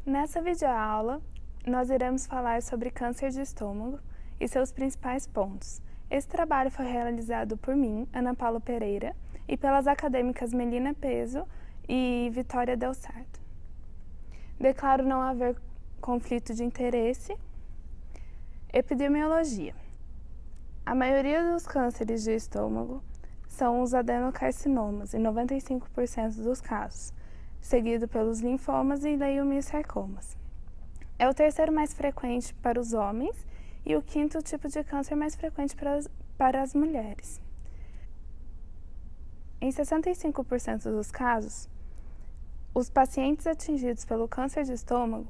Nessa videoaula, nós iremos falar sobre câncer de estômago e seus principais pontos. Esse trabalho foi realizado por mim, Ana Paula Pereira, e pelas acadêmicas Melina Peso e Vitória Del Sarto. Declaro não haver conflito de interesse. Epidemiologia. A maioria dos cânceres de estômago são os adenocarcinomas, em 95% dos casos, seguido pelos linfomas e leiomiosarcomas. É o terceiro mais frequente para os homens e o quinto tipo de câncer mais frequente para as mulheres. Em 65% dos casos, os pacientes atingidos pelo câncer de estômago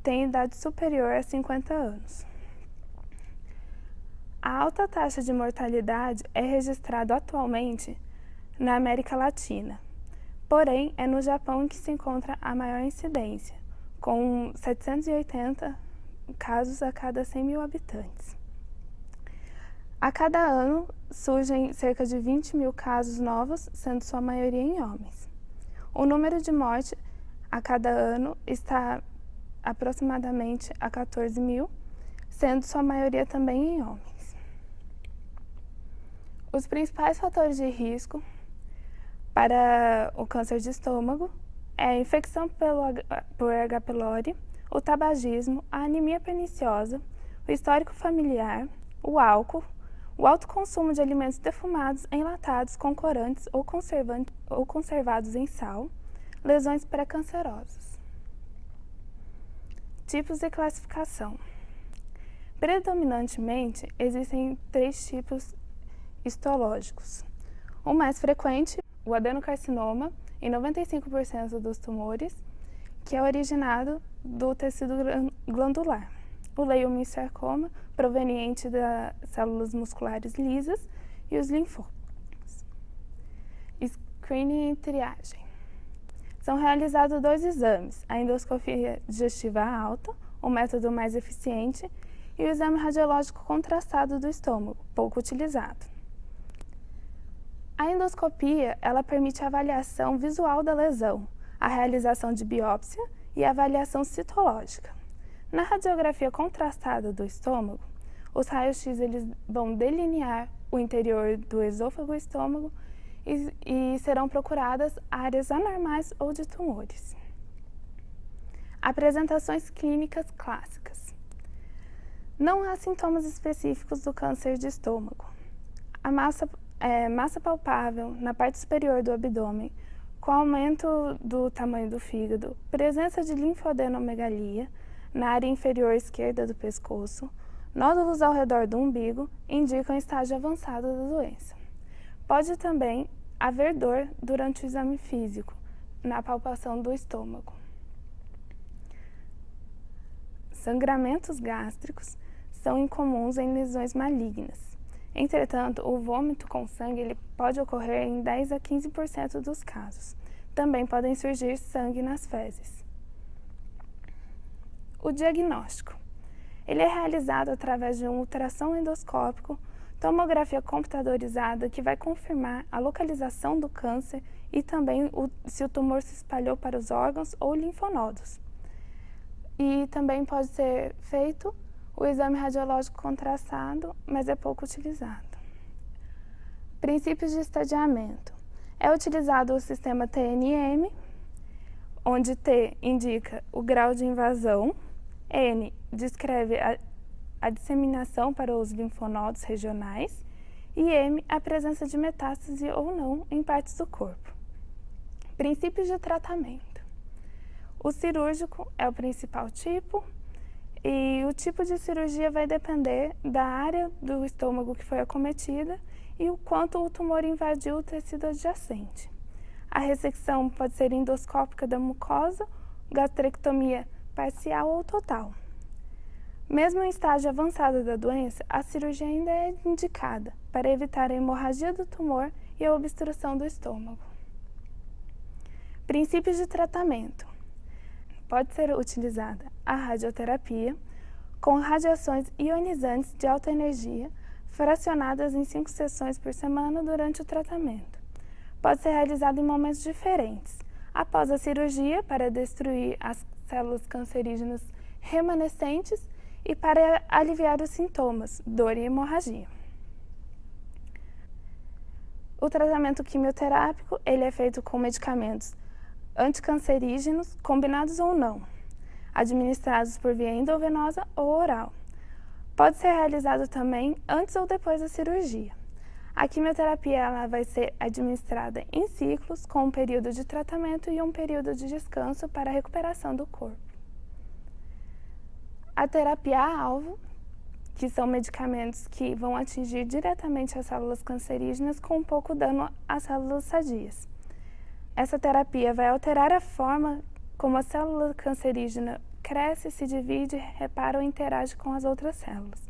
têm idade superior a 50 anos. A alta taxa de mortalidade é registrada atualmente na América Latina, porém é no Japão que se encontra a maior incidência, com 780 casos a cada 100 mil habitantes. A cada ano surgem cerca de 20 mil casos novos, sendo sua maioria em homens. O número de mortes a cada ano está aproximadamente a 14 mil, sendo sua maioria também em homens. Os principais fatores de risco para o câncer de estômago é a infecção por H. pylori, o tabagismo, a anemia perniciosa, o histórico familiar, o álcool, o alto consumo de alimentos defumados, enlatados, com corantes ou conservados em sal, lesões pré-cancerosas. Tipos e classificação. Predominantemente, existem 3 tipos histológicos. O mais frequente, o adenocarcinoma, em 95% dos tumores, que é originado do tecido glandular. O leiomiosarcoma, proveniente das células musculares lisas, e os linfomas. Screening e triagem. São realizados 2 exames, a endoscopia digestiva alta, o método mais eficiente, e o exame radiológico contrastado do estômago, pouco utilizado. A endoscopia, ela permite a avaliação visual da lesão, a realização de biópsia e a avaliação citológica. Na radiografia contrastada do estômago, os raios-x eles vão delinear o interior do esôfago e estômago e serão procuradas áreas anormais ou de tumores. Apresentações clínicas clássicas. Não há sintomas específicos do câncer de estômago. A massa palpável na parte superior do abdômen, com aumento do tamanho do fígado, presença de linfadenomegalia na área inferior esquerda do pescoço, nódulos ao redor do umbigo indicam estágio avançado da doença. Pode também haver dor durante o exame físico, na palpação do estômago. Sangramentos gástricos são incomuns em lesões malignas. Entretanto, o vômito com sangue ele pode ocorrer em 10 a 15% dos casos. Também podem surgir sangue nas fezes. O diagnóstico. Ele é realizado através de um ultrassom endoscópico, tomografia computadorizada que vai confirmar a localização do câncer e também se o tumor se espalhou para os órgãos ou linfonodos. E também pode ser feito o exame radiológico contrastado, mas é pouco utilizado. Princípios de estadiamento. É utilizado o sistema TNM, onde T indica o grau de invasão, N descreve a disseminação para os linfonodos regionais e M a presença de metástase ou não em partes do corpo. Princípios de tratamento. O cirúrgico é o principal tipo, e o tipo de cirurgia vai depender da área do estômago que foi acometida e o quanto o tumor invadiu o tecido adjacente. A ressecção pode ser endoscópica da mucosa, gastrectomia parcial ou total. Mesmo em estágio avançado da doença, a cirurgia ainda é indicada para evitar a hemorragia do tumor e a obstrução do estômago. Princípios de tratamento. Pode ser utilizada a radioterapia, com radiações ionizantes de alta energia, fracionadas em 5 sessões por semana durante o tratamento. Pode ser realizada em momentos diferentes, após a cirurgia para destruir as células cancerígenas remanescentes e para aliviar os sintomas, dor e hemorragia. O tratamento quimioterápico ele é feito com medicamentos anticancerígenos, combinados ou não, administrados por via endovenosa ou oral. Pode ser realizado também antes ou depois da cirurgia. A quimioterapia ela vai ser administrada em ciclos, com um período de tratamento e um período de descanso para a recuperação do corpo. A terapia-alvo, que são medicamentos que vão atingir diretamente as células cancerígenas com pouco dano às células sadias. Essa terapia vai alterar a forma como a célula cancerígena cresce, se divide, repara ou interage com as outras células.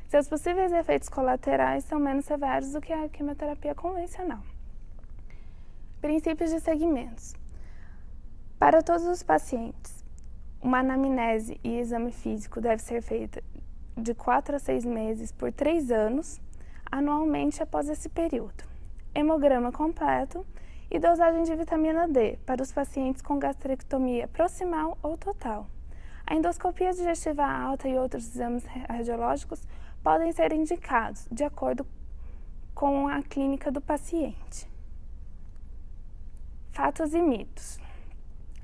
Seus possíveis efeitos colaterais são menos severos do que a quimioterapia convencional. Princípios de segmentos. Para todos os pacientes, uma anamnese e exame físico deve ser feita de 4 a 6 meses por 3 anos, anualmente após esse período. Hemograma completo e dosagem de vitamina D para os pacientes com gastrectomia proximal ou total. A endoscopia digestiva alta e outros exames radiológicos podem ser indicados de acordo com a clínica do paciente. Fatos e mitos.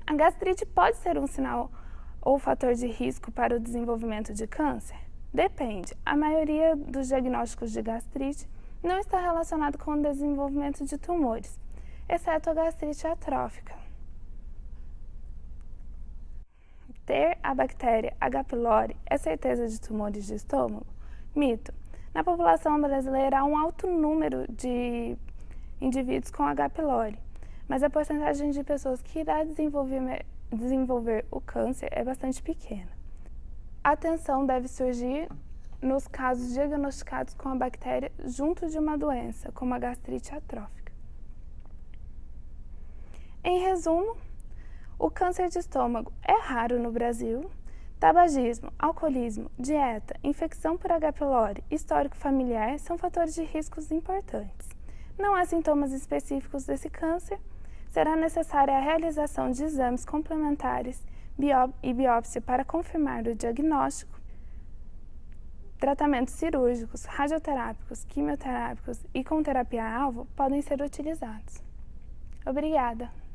A gastrite pode ser um sinal ou fator de risco para o desenvolvimento de câncer? Depende. A maioria dos diagnósticos de gastrite não está relacionado com o desenvolvimento de tumores, exceto a gastrite atrófica. Ter a bactéria H. pylori é certeza de tumores de estômago? Mito. Na população brasileira há um alto número de indivíduos com H. pylori, mas a porcentagem de pessoas que irá desenvolver o câncer é bastante pequena. A atenção deve surgir nos casos diagnosticados com a bactéria junto de uma doença, como a gastrite atrófica. Em resumo, o câncer de estômago é raro no Brasil. Tabagismo, alcoolismo, dieta, infecção por H. pylori, histórico familiar são fatores de riscos importantes. Não há sintomas específicos desse câncer. Será necessária a realização de exames complementares e biópsia para confirmar o diagnóstico. Tratamentos cirúrgicos, radioterápicos, quimioterápicos e com terapia-alvo podem ser utilizados. Obrigada!